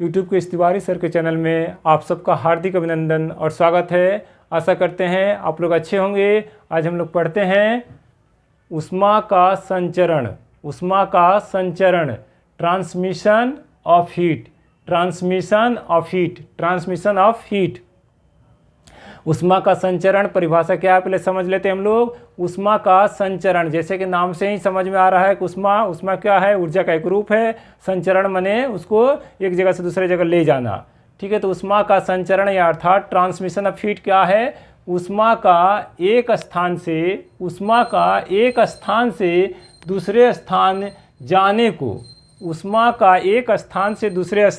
YouTube के इस Tiwari sir के चैनल में आप सबका हार्दिक अभिनंदन और स्वागत है। आशा करते हैं आप लोग अच्छे होंगे। आज हम लोग पढ़ते हैं ऊष्मा का संचरण। ऊष्मा का संचरण, transmission of heat, transmission of heat, transmission of heat. ऊष्मा का संचरण परिभाषा क्या है पहले समझ लेते हैं हम लोग। ऊष्मा का संचरण, जैसे कि नाम से ही समझ में आ रहा है कि ऊष्मा क्या है, ऊर्जा का एक रूप है। संचरण माने उसको एक जगह से दूसरे जगह ले जाना। ठीक है, तो ऊष्मा का संचरण या अर्थात ट्रांसमिशन ऑफ हीट क्या है? ऊष्मा का एक स्थान से दूसरे स्थान जाने को, ऊष्मा का एक स्थान से दूसरे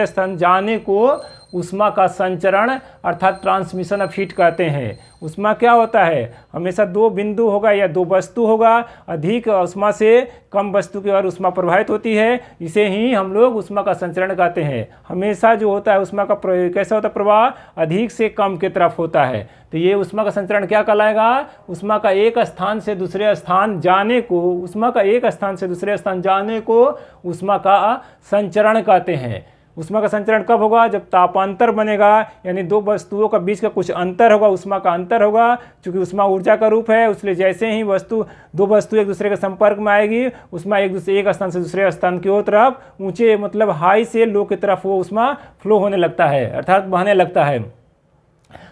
स्थान जाने को ऊष्मा का संचरण अर्थात ट्रांसमिशन ऑफ हीट कहते हैं। ऊष्मा क्या होता है? हमेशा दो बिंदु होगा या दो वस्तु होगा, अधिक ऊष्मा से कम वस्तु की ओर ऊष्मा प्रवाहित होती है, इसे ही हम लोग ऊष्मा का संचरण कहते हैं। हमेशा जो होता है ऊष्मा का कैसा होता है? प्रवाह अधिक से कम की तरफ होता है। तो ये ऊष्मा का संचरण क्या कहलाएगा? ऊष्मा का एक स्थान से दूसरे स्थान जाने को, ऊष्मा का एक स्थान से दूसरे स्थान जाने को ऊष्मा का संचरण कहते हैं। ऊष्मा का संचरण कब होगा? जब तापांतर बनेगा, यानी दो वस्तुओं का बीच का कुछ अंतर होगा, ऊष्मा का अंतर होगा। चूंकि ऊष्मा ऊर्जा का रूप है, इसलिए जैसे ही दो वस्तु एक दूसरे के संपर्क में आएगी, ऊष्मा एक स्थान से दूसरे स्थान की ओर तरफ ऊंचे मतलब हाई से लो की तरफ वो ऊष्मा फ्लो होने लगता है अर्थात बहने लगता है।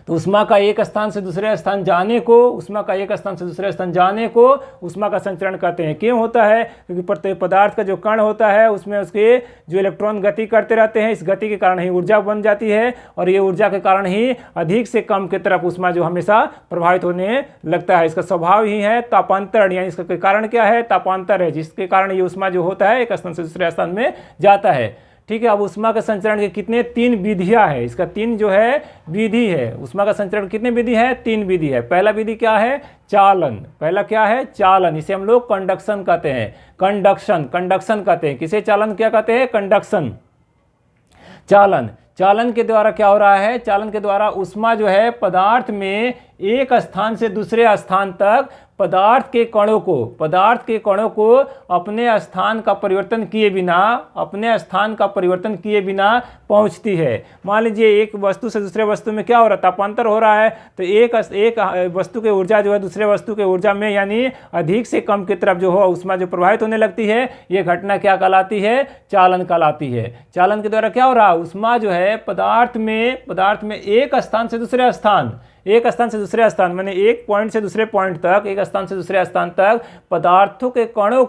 तो ऊष्मा का एक स्थान से दूसरे स्थान जाने को, ऊष्मा का एक स्थान से दूसरे स्थान जाने को ऊष्मा का संचरण कहते हैं। क्यों होता है? क्योंकि प्रत्येक पदार्थ का जो कण होता है उसमें उसके जो इलेक्ट्रॉन गति करते रहते हैं, इस गति के कारण ही ऊर्जा बन जाती है और ये ऊर्जा के कारण ही अधिक से कम की तरफ ऊष्मा जो हमेशा प्रभावित होने लगता है। इसका स्वभाव ही है तापांतरण, यानी इसका कारण क्या है? तापांतर है, जिसके कारण ये ऊष्मा जो होता है एक स्थान से दूसरे स्थान में जाता है। ठीक है, अब ऊष्मा का संचरण के कितने? 3 विधियां है। इसका 3 जो है विधि है। ऊष्मा का संचरण कितने विधि है? 3 विधि है। पहला विधि क्या है? चालन। पहला क्या है? चालन। इसे हम लोग कंडक्शन कहते हैं। कंडक्शन कहते हैं। किसे चालन क्या कहते हैं? कंडक्शन। चालन के द्वारा क्या हो रहा है? चालन के द्वारा ऊष्मा जो है पदार्थ में एक स्थान से दूसरे स्थान तक पदार्थ के कणों को अपने स्थान का परिवर्तन किए बिना पहुंचती है। मान लीजिए एक वस्तु से दूसरे वस्तु में क्या हो रहा है? तापांतर हो रहा है। तो एक वस्तु की ऊर्जा जो है दूसरे वस्तु के ऊर्जा में यानी अधिक से कम की तरफ जो हो ऊष्मा जो प्रवाहित होने लगती है, ये घटना क्या कहलाती है? चालन कहलाती है। चालन के द्वारा क्या हो रहा है? ऊष्मा जो है पदार्थ में एक स्थान से दूसरे स्थान माने एक पॉइंट से दूसरे पॉइंट तक, एक स्थान से दूसरे स्थान तक पदार्थों के कणों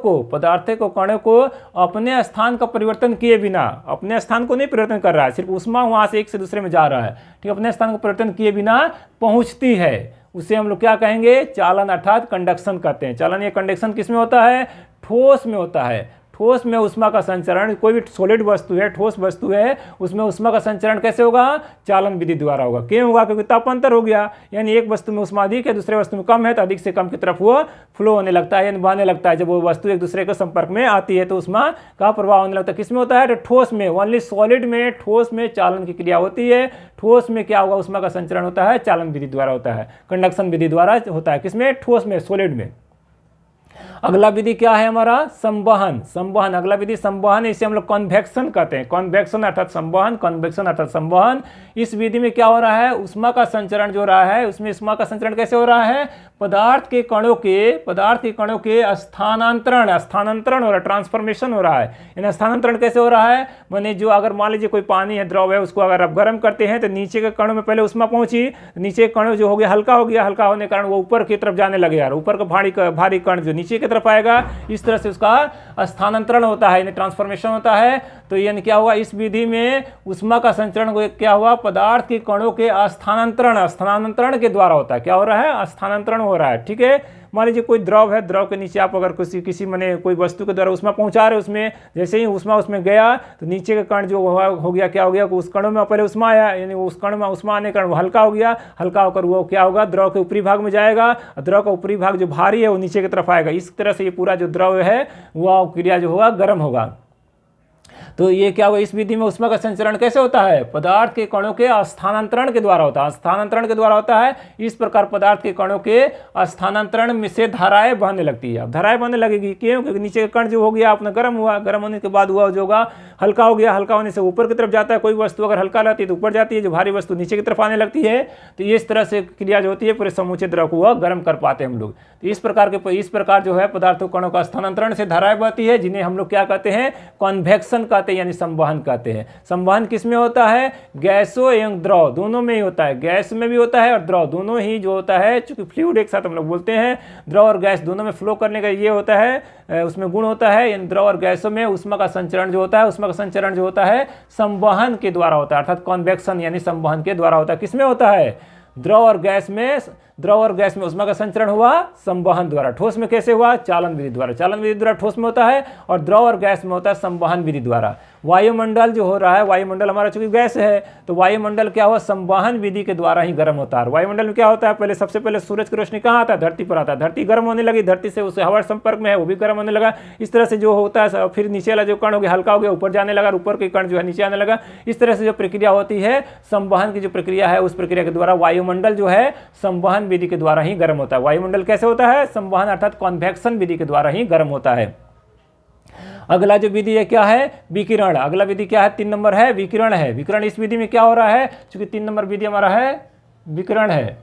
को अपने स्थान का परिवर्तन किए बिना, अपने स्थान को नहीं परिवर्तन कर रहा है, सिर्फ ऊष्मा वहां से एक से दूसरे में जा रहा है, ठीक, अपने स्थान को परिवर्तन किए बिना पहुंचती है। उसे हम लोग क्या कहेंगे? चालन अर्थात कंडक्शन कहते हैं। चालन या कंडक्शन किस में होता है? ठोस में होता है। ठोस में ऊष्मा का संचरण, कोई भी सॉलिड वस्तु है, ठोस वस्तु है, उसमें ऊष्मा का संचरण कैसे होगा? चालन विधि द्वारा होगा। क्यों होगा? क्योंकि तापांतर हो गया, यानी एक वस्तु में ऊष्मा अधिक है, दूसरे वस्तु में कम है, तो अधिक से कम की तरफ वो फ्लो होने लगता है, यानी बहने लगता है। जब वो वस्तु एक दूसरे के संपर्क में आती है तो ऊष्मा का प्रवाह होने लगता है। किसमें होता है? तो ठोस में, ओनली सॉलिड में, ठोस में चालन की क्रिया होती है। ठोस में क्या होगा? ऊष्मा का संचरण होता है, चालन विधि द्वारा होता है, कंडक्शन विधि द्वारा होता है। किसमें? ठोस में, सॉलिड में। अगला विधि क्या है हमारा? संवहन। अगला विधि संवहन, इसे हम लोग कन्वेक्शन कहते हैं। कन्वेक्शन अर्थात संवहन। इस विधि में क्या हो रहा है? ऊष्मा का संचरण जो हो रहा है, उसमें ऊष्मा का संचरण कैसे हो रहा है? पदार्थ के कणों के स्थानांतरण हो रहा है, ट्रांसफॉर्मेशन हो रहा है। यानी स्थानांतरण कैसे हो रहा है? माने जो अगर मान लीजिए कोई पानी है, द्रव है, उसको अगर आप गर्म करते हैं तो नीचे के कणों में पहले ऊष्मा पहुंची, नीचे के कणों जो हो गया हल्का होने के कारण वो ऊपर की तरफ जाने लगे यार, ऊपर का भारी कण जो नीचे की तरफ आएगा, इस तरह से उसका स्थानांतरण होता है, यानी ट्रांसफॉर्मेशन होता है। तो यानी क्या हुआ? इस विधि में ऊष्मा का संचरण क्या हुआ? पदार्थ के कणों के स्थानांतरण के द्वारा होता है। क्या हो रहा है? स्थानांतरण हो रहा है। ठीक है, मान लीजिए कोई द्रव है, द्रव के नीचे आप अगर किसी माने कोई वस्तु के द्वारा ऊष्मा पहुंचा रहे, उसमें जैसे ही ऊष्मा उसमें गया तो नीचे का कण जो हो गया, क्या हो गया? उस कणों में पहले ऊष्मा आया, यानी उस कण में ऊष्मा आने के कारण वो हल्का हो गया, हल्का होकर वो क्या होगा? द्रव के ऊपरी भाग में जाएगा, द्रव का ऊपरी भाग जो भारी है वो नीचे की तरफ आएगा। इस तरह से ये पूरा जो द्रव है वह क्रिया जो होगा गर्म होगा। तो ये क्या होगा? इस विधि में ऊष्मा का संचरण कैसे होता है? पदार्थ के कणों के स्थानांतरण के द्वारा होता है। इस प्रकार पदार्थ के कणों के स्थानांतरण में से धाराएं बहने लगती है। अब धाराएं बहने लगेगी, क्यों? क्योंकि नीचे का कण जो हो गया अपना गर्म हुआ, गर्म होने के बाद हुआ जो होगा हल्का हो गया, हल्का होने से ऊपर की तरफ जाता है। कोई वस्तु अगर हल्का रहती है तो ऊपर जाती है, जो भारी वस्तु नीचे की तरफ आने लगती है। तो इस तरह से क्रिया जो होती है पूरे समूचे द्रव को वह गर्म कर पाते हैं हम लोग। तो इस प्रकार जो है पदार्थों कणों का स्थानांतरण से धाराएं बहती है, जिन्हें हम लोग क्या कहते हैं, कन्वेक्शन कहते हैं, यानी संवहन कहते हैं। संवहन किस में होता है, गैसों एवं द्रव दोनों में ही होता है। गैस में भी होता है और द्रव दोनों ही जो होता है, चूंकि फ्लूइड एक साथ हम लोग बोलते हैं, द्रव और गैस दोनों में फ्लो करने का ये होता है, उसमें गुण होता है। इन द्रव और गैसों में ऊष्मा का संचरण जो होता है, ऊष्मा का संचरण जो होता है संवहन के द्वारा होता है, अर्थात कन्वेक्शन यानी संवहन के द्वारा होता है। किसमें होता है, द्रव और गैस में ऊष्मा का संचरण हुआ संवहन द्वारा। ठोस में कैसे हुआ, चालन विधि द्वारा। चालन विधि द्वारा ठोस में होता है, और द्रव और गैस में होता है संवहन विधि द्वारा। वायुमंडल जो हो रहा है, वायुमंडल हमारा चूंकि गैस है, तो वायुमंडल क्या हुआ, संवहन विधि के द्वारा ही गर्म होता है। वायुमंडल में क्या होता है, सबसे पहले सूरज की रोशनी कहाँ आता है, धरती पर आता है। धरती गर्म होने लगी, धरती से उसे हवा संपर्क में है, वो भी गर्म होने लगा। इस तरह से जो होता है, फिर नीचे वाला जो कण हो गया हल्का हो गया, ऊपर जाने लगा, ऊपर के कण जो है नीचे आने लगा। इस तरह से जो प्रक्रिया होती है, संवहन की जो प्रक्रिया है, उस प्रक्रिया के द्वारा वायुमंडल जो है संवहन विधि के द्वारा ही गर्म होता है। वायुमंडल कैसे होता है, संवहन अर्थात कन्वेक्शन विधि के द्वारा ही गर्म होता है। अगला जो विधि है क्या है, विकिरण। अगला विधि क्या है, 3 नंबर है, विकिरण है। विकिरण इस विधि में क्या हो रहा है, चूंकि 3 नंबर विधि हमारा है विकिरण है।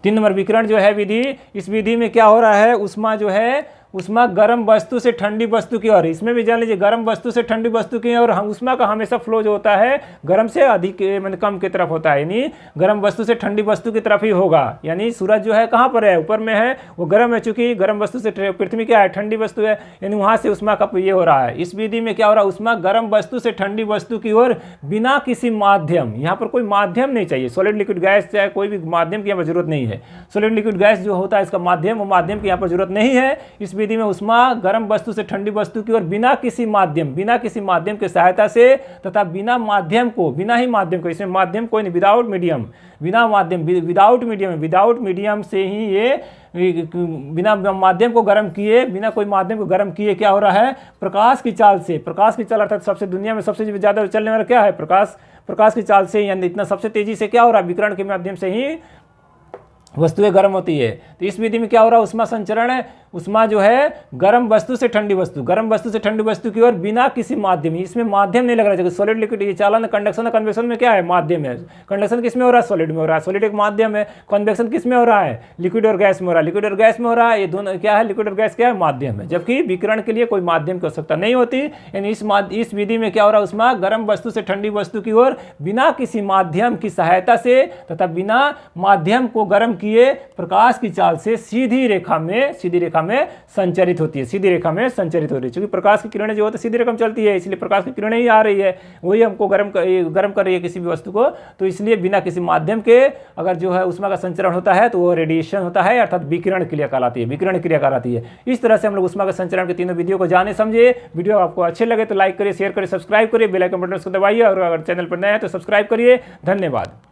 3 नंबर विकिरण जो है विधि, इस विधि में क्या हो रहा है, ऊष्मा जो है, ऊष्मा गर्म वस्तु से ठंडी वस्तु की ओर। इसमें भी जान लीजिए गर्म वस्तु से ठंडी वस्तु की ओर ऊष्मा का हमेशा फ्लो जो होता है गर्म से अधिक मतलब कम की तरफ होता है, यानी गर्म वस्तु से ठंडी वस्तु की तरफ ही होगा। यानी सूरज जो है कहाँ पर है, ऊपर में है, वो गर्म है, चूंकि गर्म वस्तु से पृथ्वी क्या है, ठंडी वस्तु है, यानी वहाँ से ऊष्मा का ये हो रहा है। इस विधि में क्या हो रहा है, ऊष्मा गर्म वस्तु से ठंडी वस्तु की ओर बिना किसी माध्यम, यहाँ पर कोई माध्यम नहीं चाहिए, सॉलिड लिक्विड गैस चाहे कोई भी माध्यम की यहाँ पर जरूरत नहीं है। सॉलिड लिक्विड गैस जो होता है इसका माध्यम, वो माध्यम की यहाँ पर जरूरत नहीं है। इस विधि में ऊष्मा गर्म वस्तु से ठंडी वस्तु की ओर बिना किसी माध्यम की सहायता से तथा बिना ही माध्यम को, इसमें माध्यम कोई नहीं, विदाउट मीडियम से ही ये बिना माध्यम को गर्म किए, बिना कोई माध्यम को गर्म किए क्या हो रहा है, प्रकाश की चाल अर्थात सबसे दुनिया में सबसे ज्यादा चलने वाला क्या है, प्रकाश की चाल से, यानी इतना सबसे तेजी से क्या हो रहा है, विकिरण के माध्यम से ही वस्तुएं गर्म होती है। तो इस विधि में क्या हो रहा है, ऊष्मा संचरण है, ऊष्मा जो है गर्म वस्तु से ठंडी वस्तु की ओर बिना किसी माध्यम, इसमें माध्यम नहीं लग रहा है। सॉलिड लिक्विड ये चालन, कंडक्शन, कन्वेक्शन में क्या है, माध्यम है। कंडक्शन किस में हो रहा है, सॉलिड में हो रहा है, सॉलिड एक माध्यम है। कन्वेक्शन किस में हो रहा है, लिक्विड और गैस में हो रहा है, ये दोनों क्या है, लिक्विड और गैस क्या है, माध्यम है। जबकि विकिरण के लिए कोई माध्यम की आवश्यकता नहीं होती। यानी इस विधि में क्या हो रहा है, ऊष्मा गर्म वस्तु से ठंडी वस्तु की ओर बिना किसी माध्यम की सहायता से तथा बिना माध्यम को गर्म किए प्रकाश की चाल से सीधी रेखा में संचरित होती है, क्योंकि प्रकाश की किरणें जो होती है सीधी रेखा में चलती है, इसलिए प्रकाश की किरणें ही आ रही है, वही हमको गर्म कर रही है किसी भी वस्तु को। तो इसलिए बिना किसी माध्यम के अगर जो है ऊष्मा का संचरण होता है तो वो रेडिएशन होता है, अर्थात विकिरण क्रिया कहलाती है। इस तरह से हम लोग ऊष्मा के संचरण के तीनों विधियों को जाने समझे। वीडियो आपको अच्छे लगे तो लाइक करिए, शेयर करिए, सब्सक्राइब करिए, बेल आइकन बटन उसको दबाइए, और अगर चैनल पर नए हैं तो सब्सक्राइब करिए। धन्यवाद।